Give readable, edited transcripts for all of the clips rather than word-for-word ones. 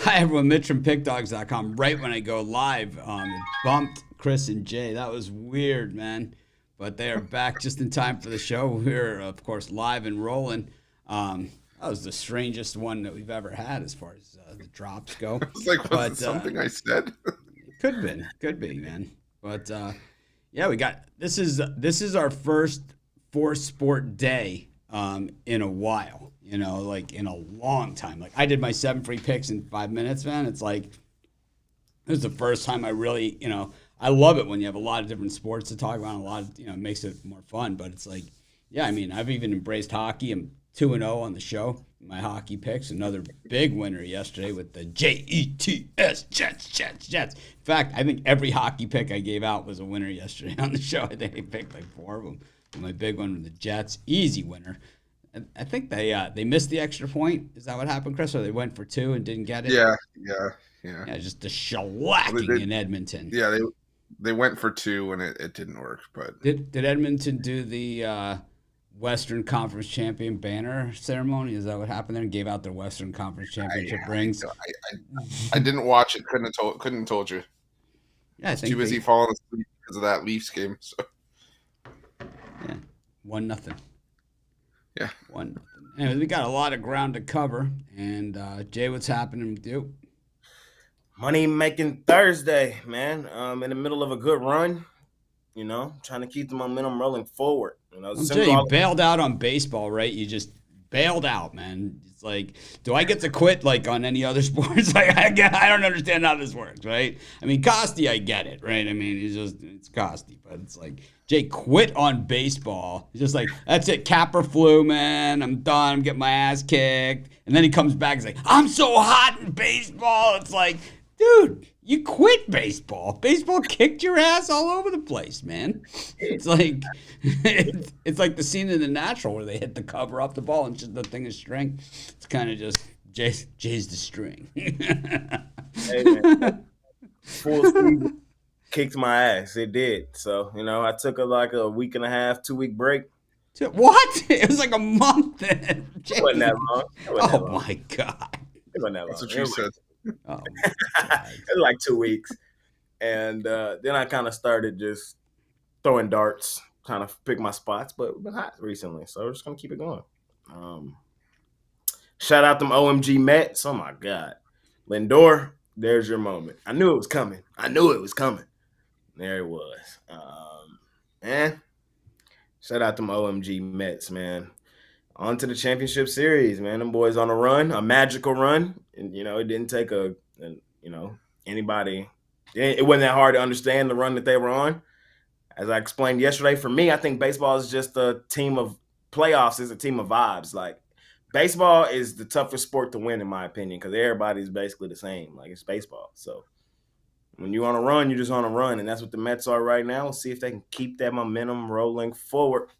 Hi, everyone. Mitch from PickDogs.com. Right when I go live, it bumped Chris and Jay. That was weird, man. But they are back just in time for the show. We're, of course, live and rolling. That was the strangest one that we've ever had as far as the drops go. It's like, was it But something I said? it could be, man. But yeah, we got this is our first four sport day in a while. Like in a long time. Like I did my 7 free picks in 5 minutes, man. It's like this is the first time I really, I love it when you have a lot of different sports to talk about. A lot of, it makes it more fun. But it's like, yeah, I mean, I've even embraced hockey. I'm 2-0 on the show. My hockey picks. Another big winner yesterday with the Jets, Jets. In fact, I think every hockey pick I gave out was a winner yesterday on the show. I think I picked like 4 of them. And my big one was the Jets. Easy winner. I think they missed the extra point. Is that what happened, Chris? Or they went for 2 and didn't get it? Yeah. Yeah, just the shellacking in Edmonton. Yeah, they went for 2 and it didn't work. But Did Edmonton do the Western Conference champion banner ceremony? Is that what happened there? And gave out their Western Conference championship rings? I didn't watch it. Couldn't have told you. Yeah, I think Too busy falling asleep because of that Leafs game. So yeah, 1-0. yeah. 1-0. Anyways, we got a lot of ground to cover. And Jay, what's happening with you? Money making Thursday, man. In the middle of a good run, trying to keep the momentum rolling forward. Jay, you bailed out on baseball, right? You just bailed out, man. It's like, do I get to quit like on any other sports? Like, I don't understand how this works, right? I mean, Costi, I get it, right? I mean, it's Costi, but it's like, Jay quit on baseball. He's just like, that's it, Capper flu, man. I'm done. I'm getting my ass kicked. And then he comes back and he's like, I'm so hot in baseball. It's like, dude, you quit baseball. Baseball kicked your ass all over the place, man. It's like it's like the scene in The Natural where they hit the cover off the ball and just the thing is string. It's kind of just Jay's the string. Hey, man. Full season kicked my ass. It did. So, I took a week and a half, 2-week break. What? It was like a month then. It wasn't that long. My God. It wasn't that long. That's what you said. Oh, It was like 2 weeks. And then I kind of started just throwing darts, kind of pick my spots, but it's been hot recently. So we're just going to keep it going. Shout out them OMG Mets. Oh, my God. Lindor, there's your moment. I knew it was coming. There it was. Man, shout out them OMG Mets, man. On to the championship series, man. Them boys on a run, a magical run. And, it didn't take anybody. It wasn't that hard to understand the run that they were on. As I explained yesterday, for me, I think baseball is just a team of playoffs, is a team of vibes. Like, baseball is the toughest sport to win, in my opinion, because everybody's basically the same. Like, it's baseball. So when you're on a run, you're just on a run. And that's what the Mets are right now. We'll see if they can keep that momentum rolling forward.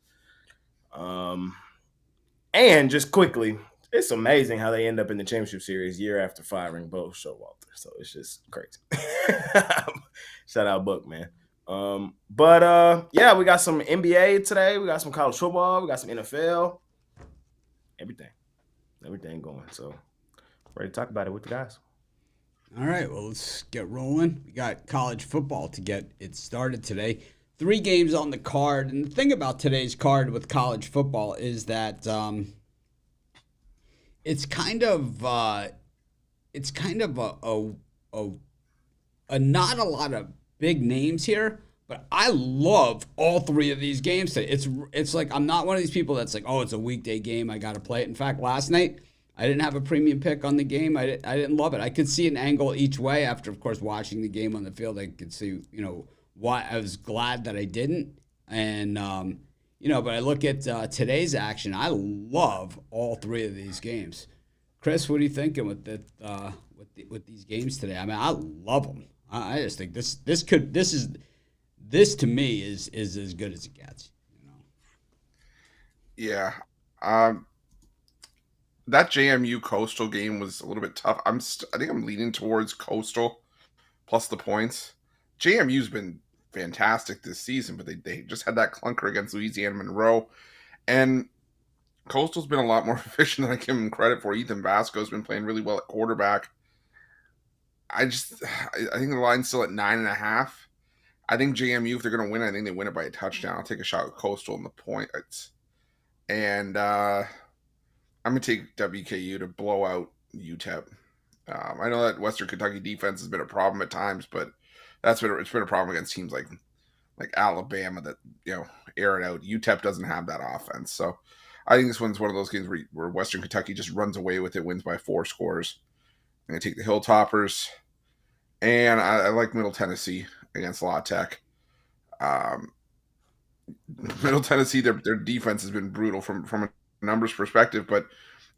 And just quickly, it's amazing how they end up in the championship series year after firing Bo Showalter. So it's just crazy. Shout out Buck, man. Yeah, we got some NBA today. We got some college football. We got some NFL. Everything going. So ready to talk about it with the guys. all right. Well, let's get rolling. We got college football to get it started today. 3 games on the card, and the thing about today's card with college football is that it's kind of a not a lot of big names here, but I love all 3 of these games today. It's like I'm not one of these people that's like, oh, it's a weekday game, I got to play it. In fact, last night I didn't have a premium pick on the game. I didn't love it. I could see an angle each way after, of course, watching the game on the field. I could see, why I was glad that I didn't. And, but I look at today's action. I love all 3 of these games. Chris, what are you thinking with with these games today? I mean, I love them. I just think this to me is as good as it gets. Yeah. That JMU Coastal game was a little bit tough. I think I'm leaning towards Coastal plus the points. JMU's been fantastic this season, but they just had that clunker against Louisiana Monroe. And Coastal's been a lot more efficient than I give him credit for. Ethan Vasco's been playing really well at quarterback. I think the line's still at 9.5. I think JMU, if they're going to win, I think they win it by a touchdown. I'll take a shot with Coastal in the points. And I'm going to take WKU to blow out UTEP. I know that Western Kentucky defense has been a problem at times, but it's been a problem against teams like Alabama that air it out. UTEP doesn't have that offense, so I think this one's one of those games where Western Kentucky just runs away with it, wins by 4 scores. I'm going to take the Hilltoppers, and I like Middle Tennessee against La Tech. Middle Tennessee, their defense has been brutal from a numbers perspective, but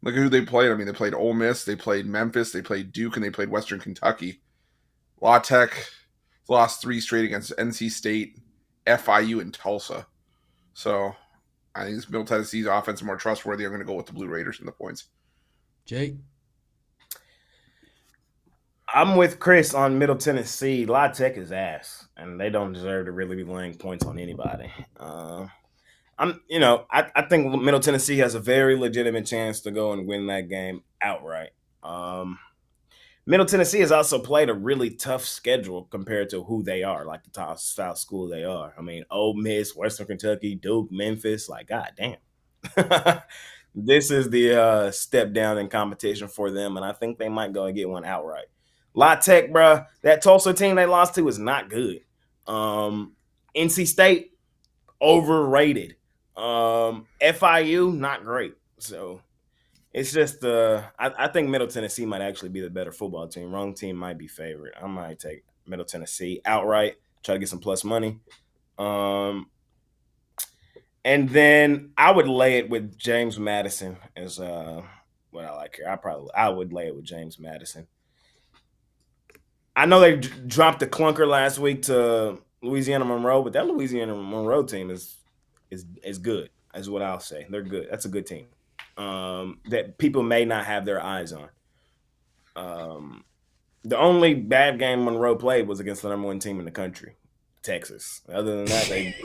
look at who they played. I mean, they played Ole Miss, they played Memphis, they played Duke, and they played Western Kentucky. La Tech lost 3 straight against NC State, FIU, and Tulsa. So I think this Middle Tennessee's offense is more trustworthy. I'm going to go with the Blue Raiders in the points. Jake? I'm with Chris on Middle Tennessee. La Tech is ass, and they don't deserve to really be laying points on anybody. I think Middle Tennessee has a very legitimate chance to go and win that game outright. Middle Tennessee has also played a really tough schedule compared to who they are, like the top style school they are. I mean, Ole Miss, Western Kentucky, Duke, Memphis, like, god damn. This is the step down in competition for them, and I think they might go and get one outright. La Tech, bro, that Tulsa team they lost to is not good. NC State, overrated. FIU, not great. So it's just I think Middle Tennessee might actually be the better football team. Wrong team might be favored. I might take Middle Tennessee outright, try to get some plus money. And then I would lay it with James Madison as what I like here. I would lay it with James Madison. I know they dropped the clunker last week to Louisiana Monroe, but that Louisiana Monroe team is good, is what I'll say. They're good. That's a good team that people may not have their eyes on. The only bad game Monroe played was against the number 1 team in the country, Texas. Other than that, they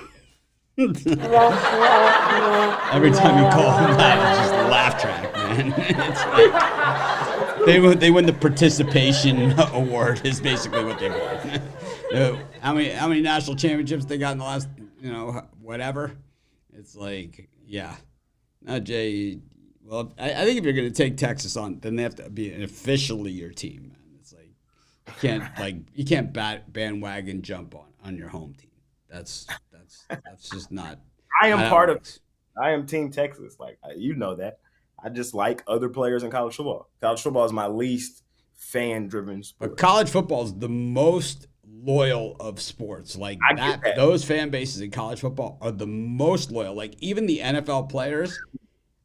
every time you call them that, it's just a laugh track, man. It's like they win the participation award is basically what they won. How many national championships they got in the last whatever? It's like, yeah. Now, Jay, well, I think if you're going to take Texas on, then they have to be officially your team, man. It's like you can't bandwagon jump on your home team. That's just not. I am Team Texas. Like, you know that. I just like other players in college football. College football is my least fan-driven sport. But college football is the most loyal of sports. Like that, those fan bases in college football are the most loyal. Like even the NFL players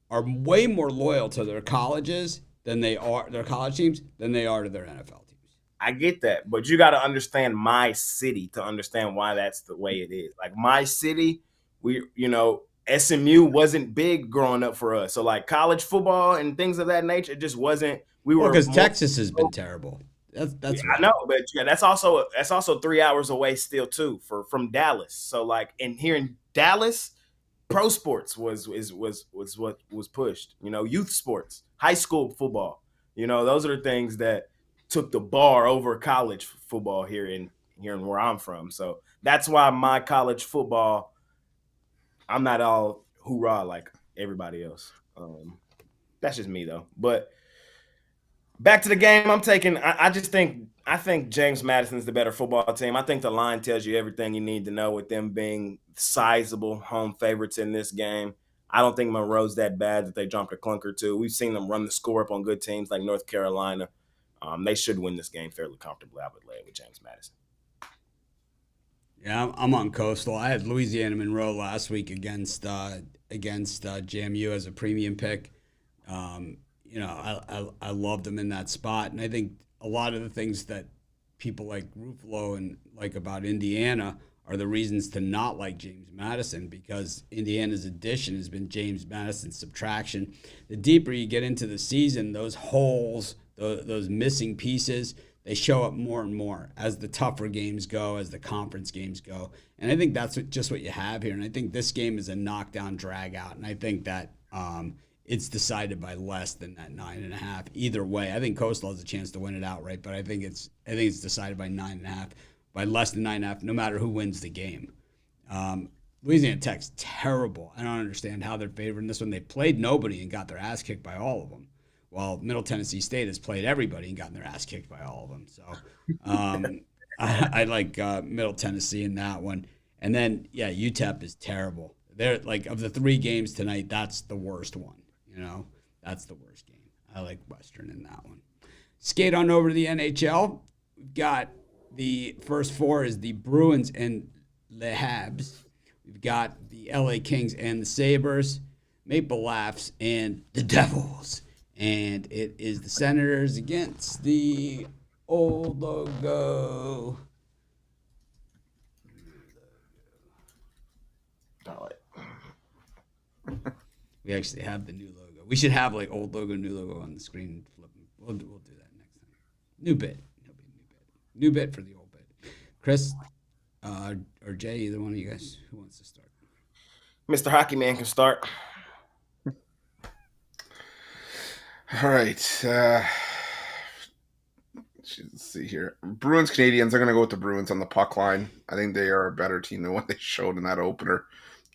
are way more loyal to their colleges than they are their college teams than they are to their NFL teams. I get that, but you got to understand my city to understand why that's the way it is. Like my city, SMU wasn't big growing up for us. So like college football and things of that nature, it just wasn't. Because Texas has been terrible. That's I know, but that's also 3 hours away still too from Dallas. So like here in Dallas, pro sports was what was pushed. Youth sports, high school football. Those are the things that took the bar over college football here in where I'm from. So that's why my college football, I'm not all hoorah like everybody else. That's just me though. But back to the game, I'm taking. I think James Madison's the better football team. I think the line tells you everything you need to know with them being sizable home favorites in this game. I don't think Monroe's that bad that they jumped a clunker to. We've seen them run the score up on good teams like North Carolina. They should win this game fairly comfortably. I would lay it with James Madison. Yeah, I'm on Coastal. I had Louisiana Monroe last week against JMU as a premium pick. I loved them in that spot, and I think a lot of the things that people like Ruffalo and like about Indiana are the reasons to not like James Madison, because Indiana's addition has been James Madison's subtraction. The deeper you get into the season, those holes, those missing pieces, they show up more and more as the tougher games go, as the conference games go. And I think that's just what you have here. And I think this game is a knockdown drag out. And I think that it's decided by less than that 9.5. Either way, I think Coastal has a chance to win it outright, but I think it's decided by 9.5, by less than 9.5, no matter who wins the game. Louisiana Tech's terrible. I don't understand how they're favoring this one. They played nobody and got their ass kicked by all of them, while Middle Tennessee State has played everybody and gotten their ass kicked by all of them. So I like Middle Tennessee in that one. And then, yeah, UTEP is terrible. They're like, of the 3 games tonight, that's the worst one. That's the worst game. I like Western in that one. Skate on over to the NHL. We've got the first 4 is the Bruins and the Habs. We've got the LA Kings and the Sabres, Maple Laughs and the Devils. And it is the Senators against the old logo. We actually have the new logo. We should have like old logo, new logo on the screen. We'll do that next time. New bit. New bit for the old bit. Chris or Jay, either one of you guys, who wants to start? Mr. Hockey Man can start. All right. Let's see here. Bruins, Canadiens. I'm going to go with the Bruins on the puck line. I think they are a better team than what they showed in that opener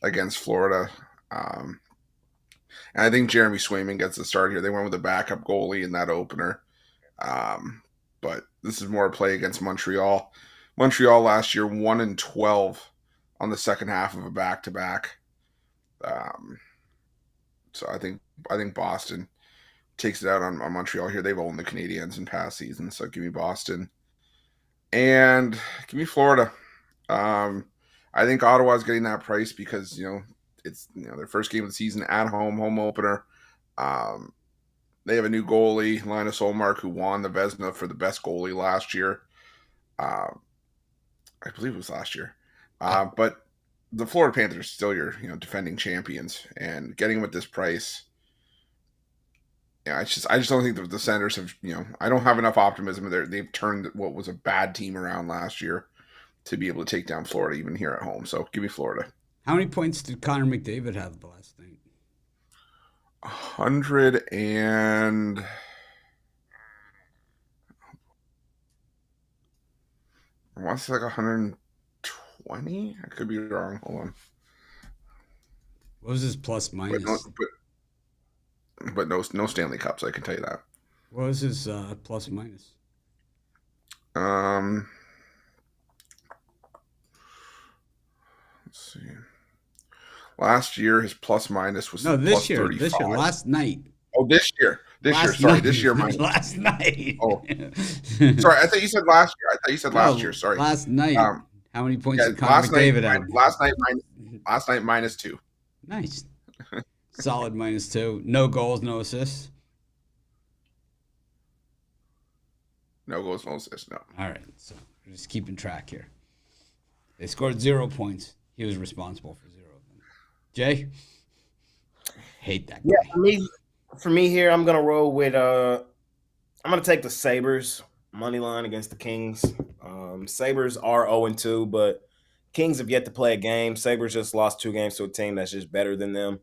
against Florida. And I think Jeremy Swayman gets the start here. They went with a backup goalie in that opener. But this is more a play against Montreal. Montreal last year 1-12 on the second half of a back-to-back. So I think Boston takes it out on Montreal here. They've owned the Canadiens in past seasons, so give me Boston. And give me Florida. I think Ottawa's getting that price because, it's their first game of the season at home opener. They have a new goalie, Linus Ullmark, who won the Vezina for the best goalie last year. I believe it was last year. But the Florida Panthers are still your defending champions, and getting them at this price. Yeah, I just don't think that the Senators have, I don't have enough optimism there. They've turned what was a bad team around last year to be able to take down Florida even here at home. So give me Florida. How many points did Connor McDavid have the last night? 100 and I want to say like 120. I could be wrong. Hold on. What was his plus minus? But no Stanley Cups. I can tell you that. What was his plus minus? Let's see. Last year, his plus minus was this plus year. 35. This year, last night. Oh, this year. Sorry, this year minus. Last night. Oh, sorry. I thought you said last year. Last year. Sorry. Last night. How many points did Connor McDavid have? Last night minus 2. Nice. Solid -2. No goals, no assists. No goals, no assists. No. All right. So we're just keeping track here. They scored 0 points. He was responsible for 0 of them. Jay? Hate that guy. Yeah, for me here, I'm gonna roll with I'm gonna take the Sabres money line against the Kings. Sabres are 0-2, but Kings have yet to play a game. Sabres just lost 2 games to a team that's just better than them.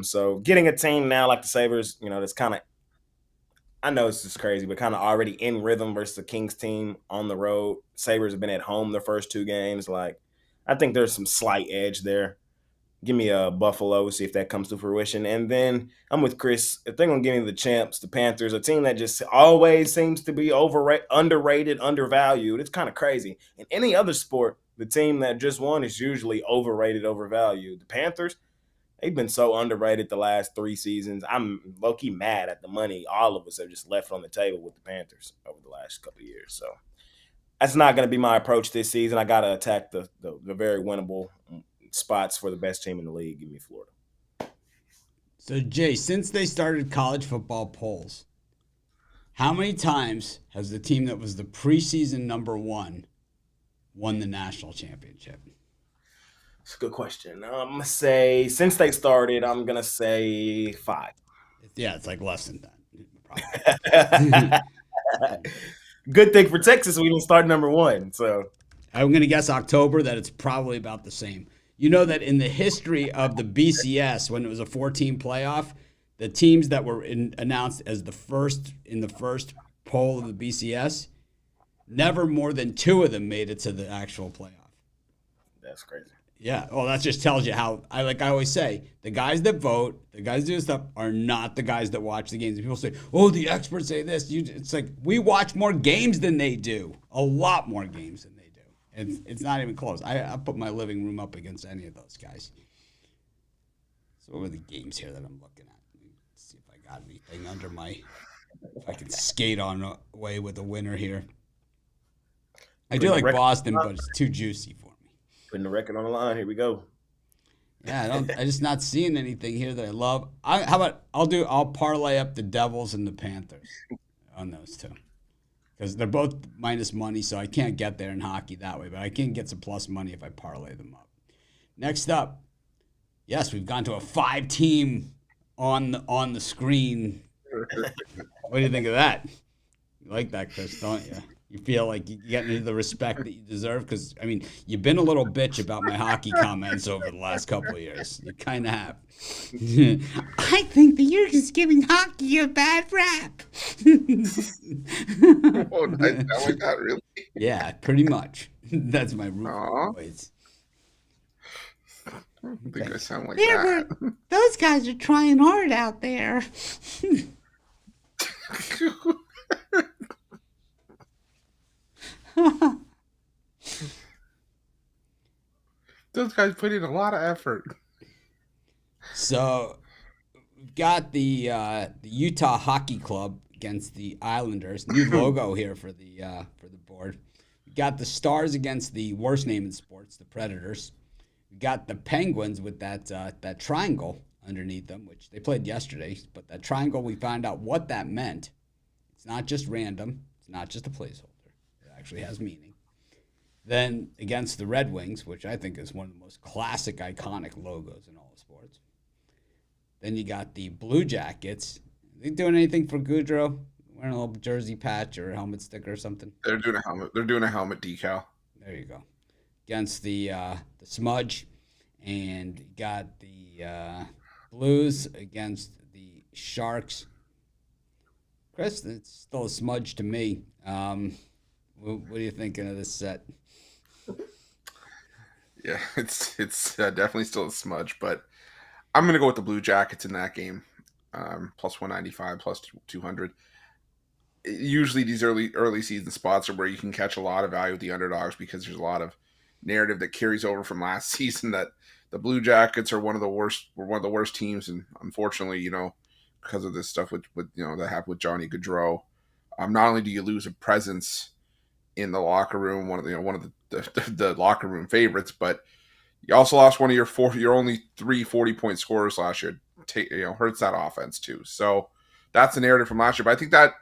So getting a team now like the Sabres, that's kind of, I know it's just crazy, but kind of already in rhythm versus the Kings team on the road. Sabres have been at home their first 2 games. Like, I think there's some slight edge there. Give me a Buffalo, see if that comes to fruition. And then I'm with Chris. If they're going to give me the champs, the Panthers, a team that just always seems to be underrated, undervalued. It's kind of crazy. In any other sport, the team that just won is usually overrated, overvalued. The Panthers, they've been so underrated the last 3 seasons. I'm low-key mad at the money all of us have just left on the table with the Panthers over the last couple of years. So that's not going to be my approach this season. I got to attack the very winnable spots for the best team in the league. Give me Florida. So, Jay, since they started college football polls, how many times has the team that was the preseason number 1 won the national championship? It's a good question. I'm going to say, since they started, I'm going to say 5. Yeah, it's like less than that. Good thing for Texas, we didn't start number 1. So I'm going to guess October that it's probably about the same. You know that in the history of the BCS, when it was a 4-team playoff, the teams that were announced as the first poll of the BCS, never more than 2 of them made it to the actual playoff. That's crazy. Yeah. Well, that just tells you how I always say, the guys that vote, the guys that do stuff are not the guys that watch the games. And people say, oh, the experts say this. It's like, we watch more games than they do. A lot more games than they do. It's not even close. I put my living room up against any of those guys. So what are the games here that I'm looking at? Let's see if I got anything under my, if I can skate on away with a winner here. I do like Boston, but it's too juicy for me. Putting the record on the line. Here we go. Yeah, I just not seeing anything here that I love. How about I'll parlay up the Devils and the Panthers on those two. Because they're both minus money, so I can't get there in hockey that way, but I can get some plus money if I parlay them up. Next up, yes, we've gone to a 5-team on the screen. What do you think of that? You like that, Chris, don't you? You feel like you're getting the respect that you deserve? Because, I mean, you've been a little bitch about my hockey comments over the last couple of years. You kind of have. I think that you're just giving hockey a bad rap. Oh, I like that, really? Yeah, pretty much. That's my root voice. I don't think I sound like that. Those guys are trying hard out there. Those guys put in a lot of effort. So we've got the Utah Hockey Club against the Islanders. New logo here for the board. We got the Stars against the worst name in sports, the Predators. We got the Penguins with that triangle underneath them, which they played yesterday. But that triangle, we found out what that meant. It's not just random. It's not just a placeholder. It actually has meaning. Then against the Red Wings, which I think is one of the most classic, iconic logos in all of sports. Then you got the Blue Jackets. Are they doing anything for Goudreau? Wearing a little jersey patch or a helmet sticker or something? They're doing a helmet. They're doing a helmet decal. There you go. Against the Smudge, and you got the Blues against the Sharks. Chris, it's still a smudge to me. What are you thinking of this set? Yeah, it's definitely still a smudge, but I'm going to go with the Blue Jackets in that game. Plus 195, plus 200. Usually these early season spots are where you can catch a lot of value with the underdogs because there's a lot of narrative that carries over from last season that the Blue Jackets are one of the worst teams, and unfortunately, because of this stuff with that happened with Johnny Gaudreau, not only do you lose a presence in the locker room, one of the locker room favorites, but you also lost one of your only 3 40-point scorers last year. Hurts that offense too. So that's the narrative from last year. But I think that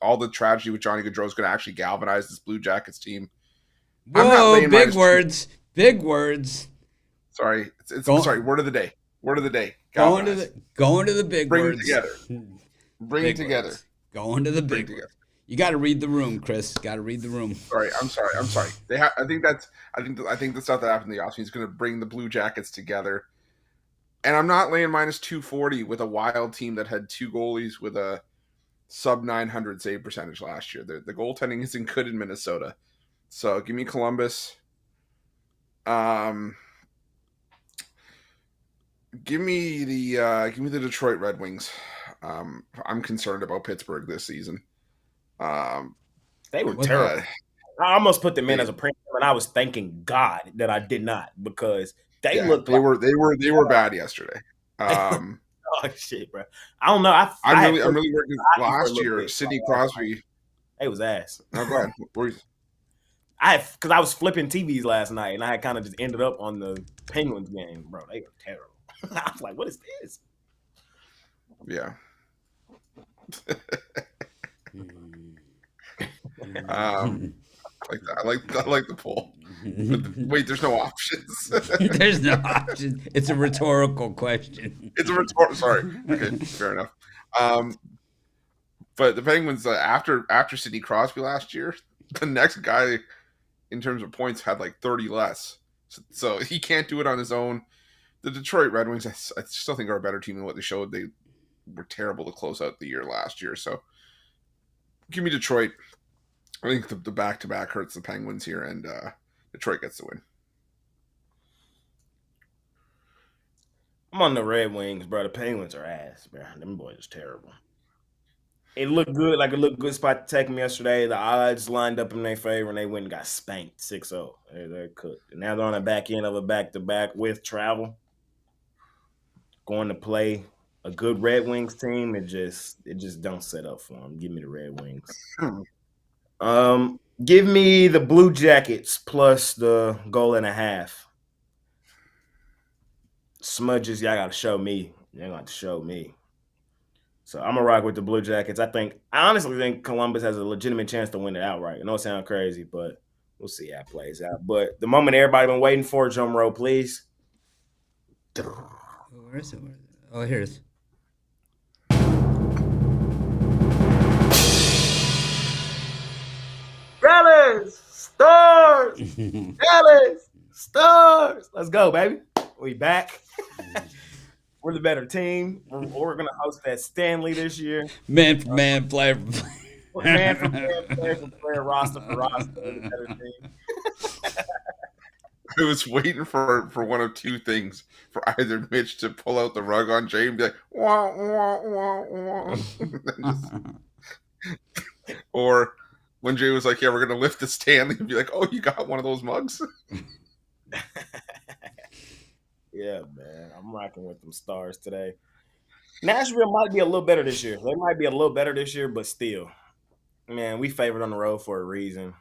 all the tragedy with Johnny Gaudreau is going to actually galvanize this Blue Jackets team. Whoa! Big words. Big words. Sorry, sorry. Word of the day. Going to the big Bring words. It together. Bring it together. Words. Going to the big words. You got to read the room, Chris. Got to read the room. Sorry, I'm sorry. I think the stuff that happened in the offseason is going to bring the Blue Jackets together. And I'm not laying minus 240 with a Wild team that had 2 goalies with a sub 900 save percentage last year. The goaltending isn't good in Minnesota, so give me Columbus. Give me the Detroit Red Wings. I'm concerned about Pittsburgh this season. They were terrible. I almost put them in as a premium, and I was thanking God that I did not because they were bad yesterday. Oh shit, bro! I don't know. I'm really working last year. Sidney Crosby, it was ass. Oh, go ahead. Because I was flipping TVs last night, and I kind of just ended up on the Penguins game, bro. They were terrible. I was like, "What is this?" Yeah. I like the poll. Wait, there's no options. There's no options. It's a rhetorical question. Sorry. Okay, fair enough. But the Penguins, after Sidney Crosby last year, the next guy in terms of points had like 30 less. So he can't do it on his own. The Detroit Red Wings, I still think are a better team than what they showed. were terrible to close out the year last year. So give me Detroit. I think the back-to-back hurts the Penguins here, and Detroit gets the win. I'm on the Red Wings, bro. The Penguins are ass, bro. Them boys is terrible. It looked good, like a good spot to take them yesterday. The odds lined up in their favor, and they went and got spanked 6-0. They're cooked. And now they're on the back end of a back-to-back with travel. Going to play a good Red Wings team, it just don't set up for them. Give me the Red Wings. Give me the Blue Jackets plus the goal and a half. Smudges, y'all got to show me. Y'all got to show me. So I'm gonna rock with the Blue Jackets. I honestly think Columbus has a legitimate chance to win it outright. I know it sounds crazy, but we'll see how it plays out. But the moment everybody been waiting for, drum roll, please. Where is it? Oh, here it is. Dallas Stars! Dallas Stars! Let's go, baby. We back. We're the better team. We're going to host that Stanley this year. Man for man, player for player. Man for man, player for player, roster for roster. We're the better team. I was waiting for one of two things: for either Mitch to pull out the rug on Jay and be like, wah, wah, wah, wah. Or when Jay was like, yeah, we're going to lift the Stanley, and be like, oh, you got one of those mugs? Yeah, man. I'm rocking with them Stars today. Nashville might be a little better this year. They might be a little better this year, but still. Man, we favored on the road for a reason.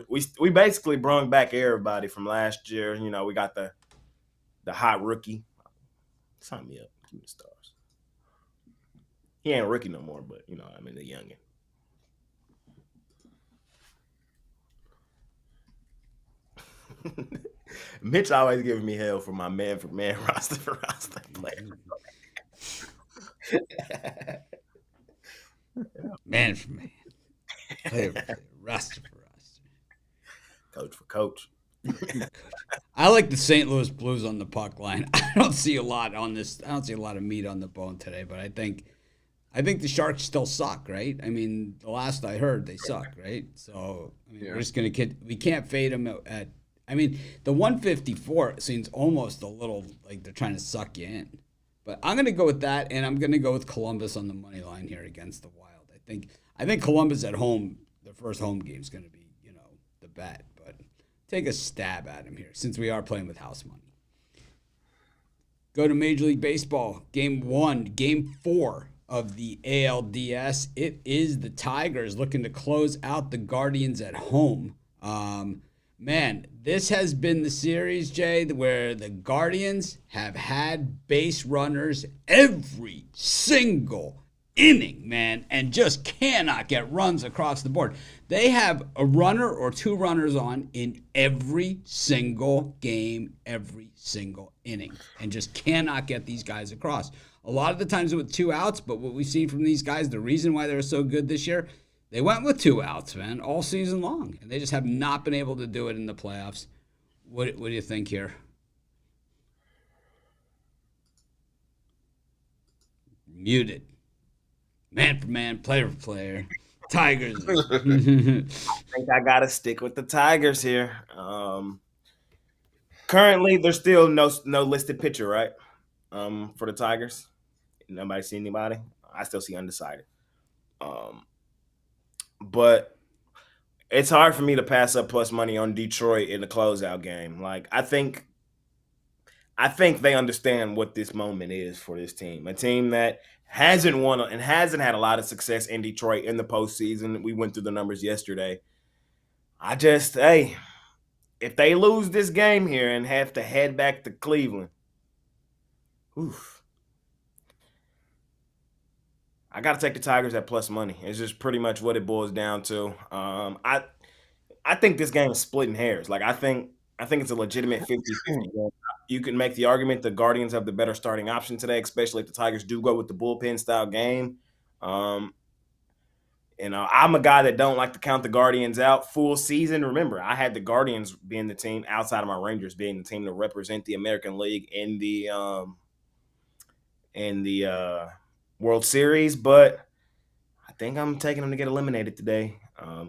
We basically brought back everybody from last year. You know, we got the hot rookie. Sign me up. Give me the Stars. He ain't a rookie no more, but, you know, I mean, the youngin'. Mitch always giving me hell for my man for man, roster for roster player. Man for man, player for player, roster for roster, coach for coach. I like the St. Louis Blues on the puck line. I don't see a lot on this. I don't see a lot of meat on the bone today, but I think the Sharks still suck, right? I mean, the last I heard, they suck, right? So I mean, we're just gonna we can't fade them at. I mean, the 154 seems almost a little like they're trying to suck you in. But I'm going to go with that, and I'm going to go with Columbus on the money line here against the Wild. I think Columbus at home, their first home game is going to be, you know, the bet. But take a stab at them here since we are playing with house money. Go to Major League Baseball, Game 4 of the ALDS. It is the Tigers looking to close out the Guardians at home. Man, this has been the series, Jay, where the Guardians have had base runners every single inning, man, and just cannot get runs across the board. They have a runner or two runners on in every single game, every single inning, and just cannot get these guys across. A lot of the times with two outs, but what we've seen from these guys, the reason why they're so good this year, they went with two outs, man, all season long, and they just have not been able to do it in the playoffs. What do you think here? Muted. Man for man, player for player. Tigers. I think I got to stick with the Tigers here. Currently, there's still no listed pitcher, right, for the Tigers? Nobody see anybody? I still see undecided. But it's hard for me to pass up plus money on Detroit in the closeout game. Like, I think they understand what this moment is for this team. A team that hasn't won and hasn't had a lot of success in Detroit in the postseason. We went through the numbers yesterday. If they lose this game here and have to head back to Cleveland, oof. I got to take the Tigers at plus money. It's just pretty much what it boils down to. I think this game is splitting hairs. Like, I think it's a legitimate 50-50 game. You can make the argument the Guardians have the better starting option today, especially if the Tigers do go with the bullpen-style game. I'm a guy that don't like to count the Guardians out full season. Remember, I had the Guardians being the team outside of my Rangers being the team to represent the American League in the World Series, but I think I'm taking them to get eliminated today.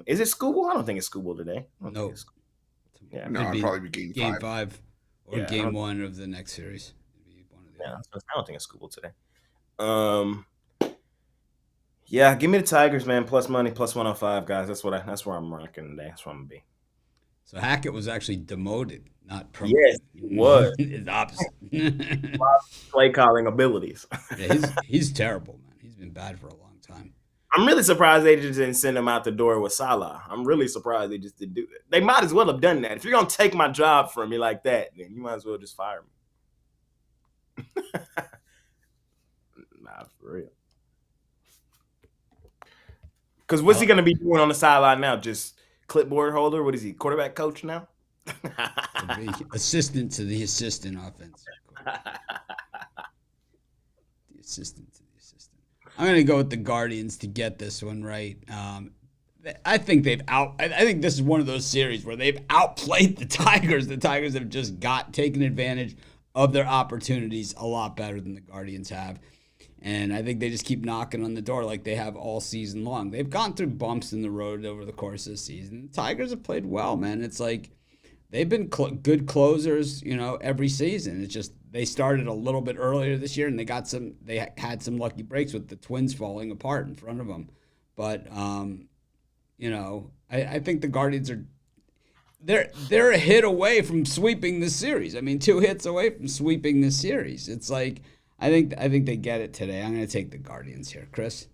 Is it Scooble? I don't think it's Scooble today. No. Yeah, No, it'd probably be game 5 or Yeah, game 1 of the next series. It'd be one of the yeah, other. I don't think it's Scooble today. Yeah, give me the Tigers, man. Plus money, plus 105, guys. That's where I'm rocking today. That's where I'm gonna be. So Hackett was actually demoted, not promoted. Yes, he was. It's opposite. Play calling abilities. Yeah, he's terrible, man. He's been bad for a long time. I'm really surprised they just didn't send him out the door with Salah. I'm really surprised they just didn't do that. They might as well have done that. If you're gonna take my job from me like that, then you might as well just fire me. Nah, for real. Because what's he gonna be doing on the sideline now? Just clipboard holder? What is he? Quarterback coach now? Assistant to the assistant offense. The assistant to the assistant. I'm gonna go with the Guardians to get this one right. I think I think this is one of those series where they've outplayed the Tigers. The Tigers have just taken advantage of their opportunities a lot better than the Guardians have. And I think they just keep knocking on the door like they have all season long. They've gone through bumps in the road over the course of the season. The Tigers have played well, man. It's like they've been good closers, every season. It's just they started a little bit earlier this year, and they had some lucky breaks with the Twins falling apart in front of them. But I think the Guardians they're a hit away from sweeping this series. I mean, 2 hits away from sweeping this series. It's like I think they get it today. I'm going to take the Guardians here, Chris.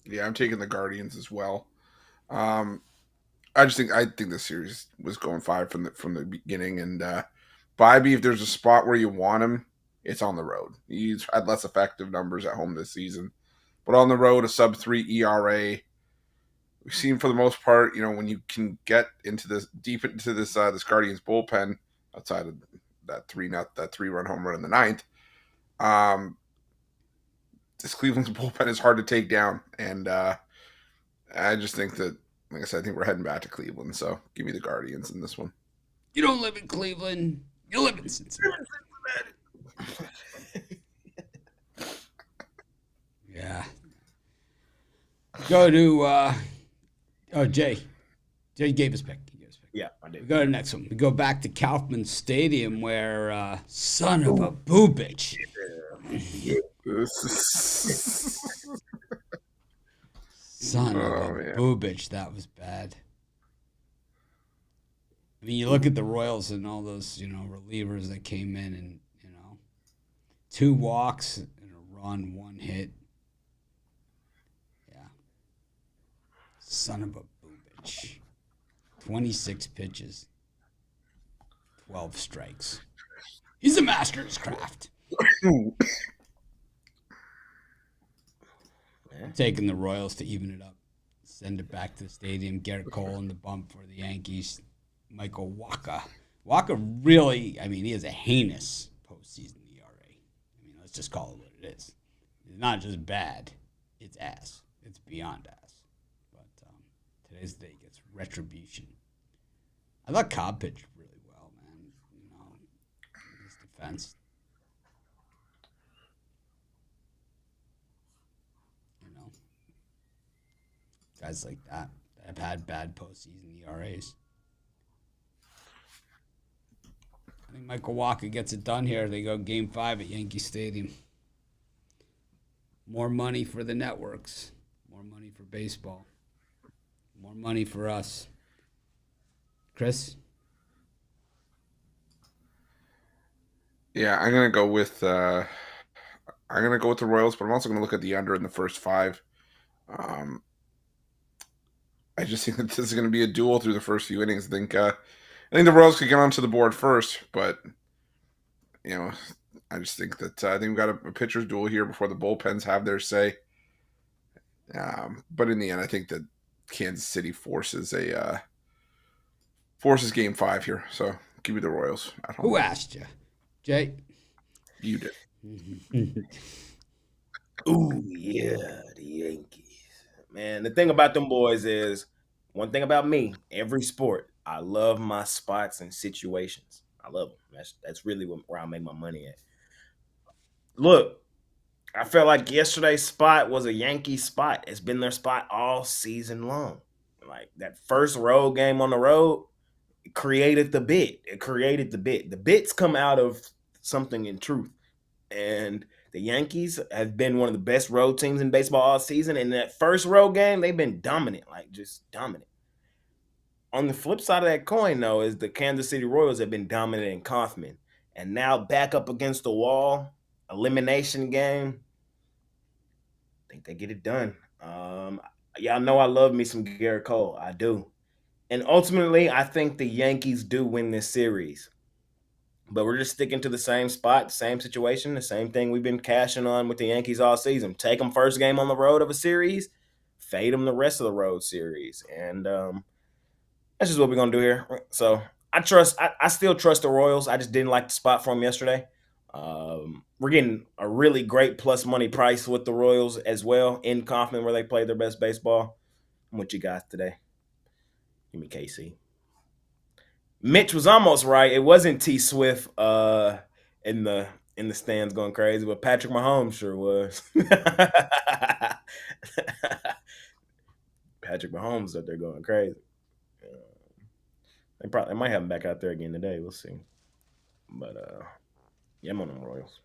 Yeah, I'm taking the Guardians as well. I think this series was going 5 from the beginning, and Bybee, if there's a spot where you want him, it's on the road. He's had less effective numbers at home this season, but on the road, a sub-3 ERA. We've seen for the most part, when you can get deep into this Guardians bullpen, outside of that 3-run home run in the 9th, this Cleveland's bullpen is hard to take down, and I just think that, like I said, I think we're heading back to Cleveland. So give me the Guardians in this one. You don't live in Cleveland. You live in Cincinnati. Yeah. Go to Jay. Jay gave us pick. Yeah, I did. We go to the next one. We go back to Kaufman Stadium where son of a boo bitch. Son of a boo bitch. That was bad. I mean, you look at the Royals and all those, relievers that came in and, 2 walks and a run, 1 hit. Yeah. Son of a boo bitch. 26 pitches, 12 strikes. He's a master of his craft. I'm taking the Royals to even it up. Send it back to the stadium. Garrett Cole in the bump for the Yankees. Michael Wacha. Wacha really, he has a heinous postseason ERA. Let's just call it what it is. It's not just bad. It's ass. It's beyond ass. But today's day gets retribution. I thought Cobb pitched really well, man. His defense. Guys like that have had bad postseason ERAs. I think Michael Wacha gets it done here. They go Game 5 at Yankee Stadium. More money for the networks. More money for baseball. More money for us. Chris? Yeah, I'm gonna go with the Royals, but I'm also gonna look at the under in the first 5. I just think that this is going to be a duel through the first few innings. I think the Royals could get onto the board first, but I just think that I think we've got a pitcher's duel here before the bullpens have their say. But in the end, I think that Kansas City forces Game 5 here. So give me the Royals at home. Who asked you, Jay? You did. Ooh, yeah, the Yankees. Man, the thing about them boys is, one thing about me, every sport, I love my spots and situations. I love them. That's really where I make my money at. Look, I felt like yesterday's spot was a Yankee spot. It's been their spot all season long. Like that first road game on the road created the bit. It created the bit. The bits come out of something in truth. And the Yankees have been one of the best road teams in baseball all season. And that first road game, they've been dominant, like just dominant. On the flip side of that coin, though, is the Kansas City Royals have been dominant in Kauffman. And now back up against the wall, elimination game. I think they get it done. Y'all know I love me some Garrett Cole. I do. And ultimately, I think the Yankees do win this series. But we're just sticking to the same spot, the same situation, the same thing we've been cashing on with the Yankees all season. Take them first game on the road of a series, fade them the rest of the road series. And that's just what we're going to do here. So I still trust the Royals. I just didn't like the spot for them yesterday. We're getting a really great plus money price with the Royals as well in Kauffman where they played their best baseball. What you got today? Give me KC. Mitch was almost right. It wasn't T Swift in the stands going crazy, but Patrick Mahomes sure was. Patrick Mahomes out there going crazy. They might have him back out there again today. We'll see. But yeah, I'm on them Royals.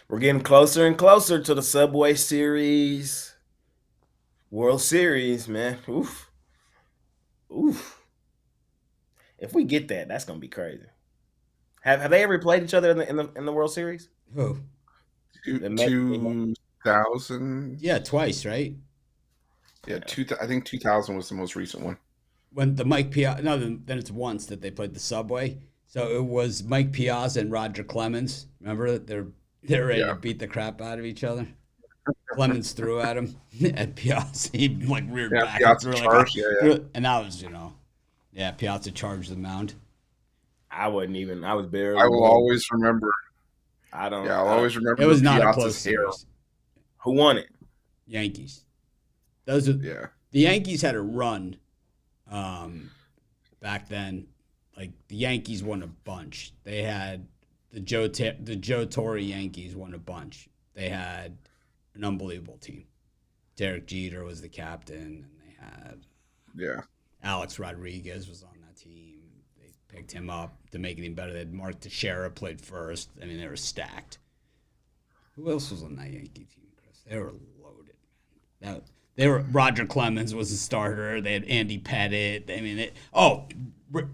We're getting closer and closer to the Subway Series, World Series, man. Oof. If we get that, that's gonna be crazy. Have they ever played each other in the World Series? Who? 2000. Yeah, twice, right? Yeah, I think 2000 was the most recent one. When the Mike Piazza, no, then it's once that they played the Subway. So it was Mike Piazza and Roger Clemens. Remember, they're ready to beat the crap out of each other. Clemens threw at him at Piazza. He like reared back. Piazza and charged, and that was, Piazza charged the mound. I was barely. I will always remember. I'll always remember. It was not Piazza's a close series. Who won it? Yankees. The Yankees had a run back then. Like the Yankees won a bunch. They had the Joe Torre Yankees won a bunch. They had an unbelievable team. Derek Jeter was the captain, and they had Alex Rodriguez was on that team. They picked him up to make it even better. They had Mark Teixeira played first. I mean, they were stacked. Who else was on that Yankee team, Chris? They were loaded, man. Roger Clemens was the starter. They had Andy Pettitte. I mean,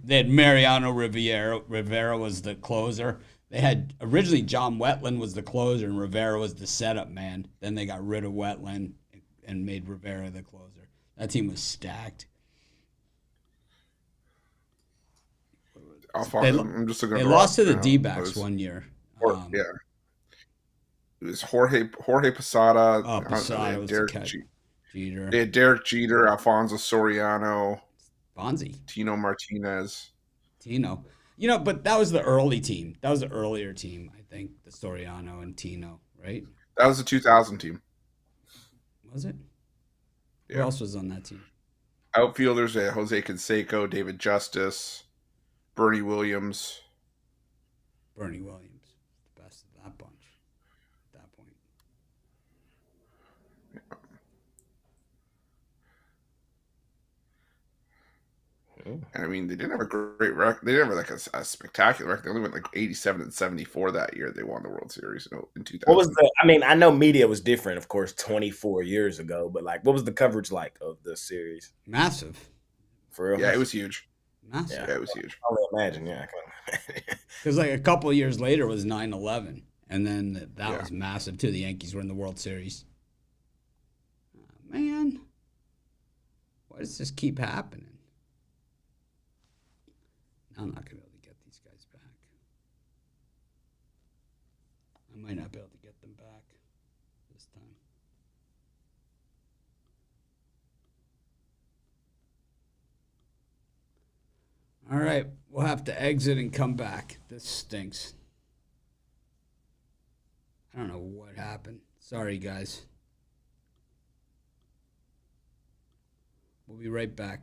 they had Mariano Rivera. Rivera was the closer. They had originally John Wetland was the closer and Rivera was the setup man. Then they got rid of Wetland and made Rivera the closer. That team was stacked. I'm just looking. They lost to the D-backs one year. It was Jorge Posada. Oh, Posada was Derek the catch. Jeter. They had Derek Jeter, Alfonso Soriano, Bonzi, Tino Martinez. But that was the early team. That was the earlier team, I think, the Soriano and Tino, right? That was the 2000 team. Was it? Yeah. Who else was on that team? Outfielders, Jose Canseco, David Justice, Bernie Williams. Bernie Williams, the best of that bunch at that point. I mean, they didn't have a great record. They didn't have like a spectacular record. They only went like 87-74 that year. They won the World Series in 2000. What was I know media was different, of course, 24 years ago, but like, what was the coverage like of the series? Massive. For real? Yeah, it was huge. Massive. Yeah, it was huge. I can imagine, yeah. Because like a couple of years later was 9/11, and then that was massive too. The Yankees were in the World Series. Man, why does this keep happening? I'm not going to be able to get these guys back. I might not be able to get them back this time. All right, we'll have to exit and come back. This stinks. I don't know what happened. Sorry, guys. We'll be right back.